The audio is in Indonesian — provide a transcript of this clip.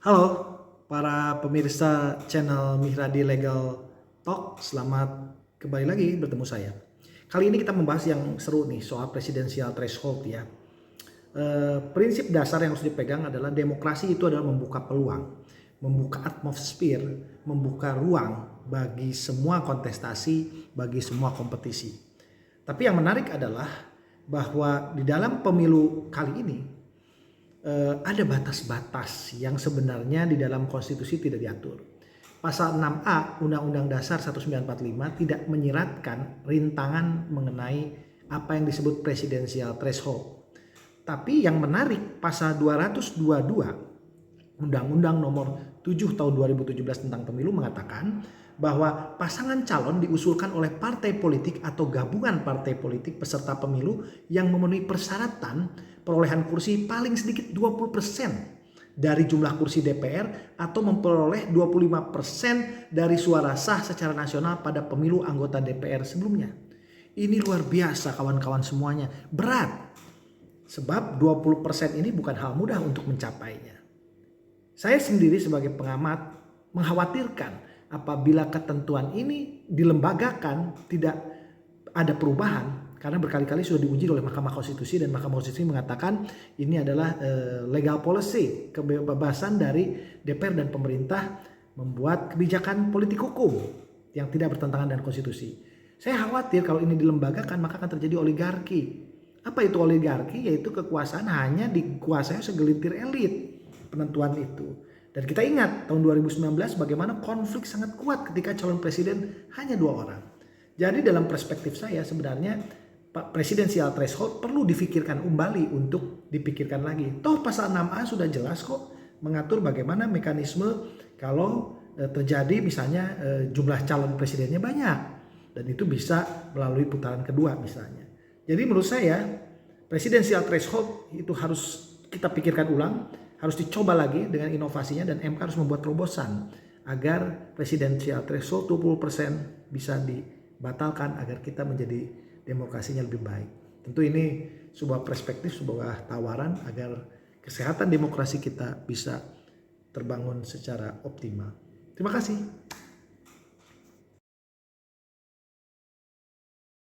Halo para pemirsa channel Mihradi Legal Talk, selamat kembali lagi bertemu saya. Kali ini kita membahas yang seru nih soal presidensial threshold ya. Prinsip dasar yang harus dipegang adalah demokrasi itu adalah membuka peluang, membuka atmosfer, membuka ruang bagi semua kontestasi, bagi semua kompetisi. Tapi yang menarik adalah bahwa di dalam pemilu kali ini ada batas-batas yang sebenarnya di dalam konstitusi tidak diatur. Pasal 6A Undang-Undang Dasar 1945 tidak menyiratkan rintangan mengenai apa yang disebut presidensial threshold. Tapi yang menarik pasal 222 Undang-Undang nomor 7 tahun 2017 tentang pemilu mengatakan bahwa pasangan calon diusulkan oleh partai politik atau gabungan partai politik peserta pemilu yang memenuhi persyaratan perolehan kursi paling sedikit 20% dari jumlah kursi DPR atau memperoleh 25% dari suara sah secara nasional pada pemilu anggota DPR sebelumnya. Ini luar biasa kawan-kawan semuanya, berat. Sebab 20% ini bukan hal mudah untuk mencapainya. Saya sendiri sebagai pengamat mengkhawatirkan apabila ketentuan ini dilembagakan tidak ada perubahan, karena berkali-kali sudah diuji oleh Mahkamah Konstitusi dan Mahkamah Konstitusi mengatakan ini adalah legal policy, kebebasan dari DPR dan pemerintah membuat kebijakan politik hukum yang tidak bertentangan dengan konstitusi. Saya khawatir kalau ini dilembagakan maka akan terjadi oligarki. Apa itu oligarki? Yaitu kekuasaan hanya dikuasai segelintir elit penentuan itu. Dan kita ingat tahun 2019 bagaimana konflik sangat kuat ketika calon presiden hanya 2 orang. Jadi dalam perspektif saya sebenarnya presidensial threshold perlu difikirkan kembali untuk dipikirkan lagi. Toh pasal 6A sudah jelas kok mengatur bagaimana mekanisme kalau terjadi misalnya jumlah calon presidennya banyak. Dan itu bisa melalui putaran kedua misalnya. Jadi menurut saya presidensial threshold itu harus kita pikirkan ulang. Harus dicoba lagi dengan inovasinya dan MK harus membuat terobosan agar presidensial threshold 20% bisa dibatalkan agar kita menjadi demokrasinya lebih baik. Tentu ini sebuah perspektif, sebuah tawaran agar kesehatan demokrasi kita bisa terbangun secara optimal. Terima kasih.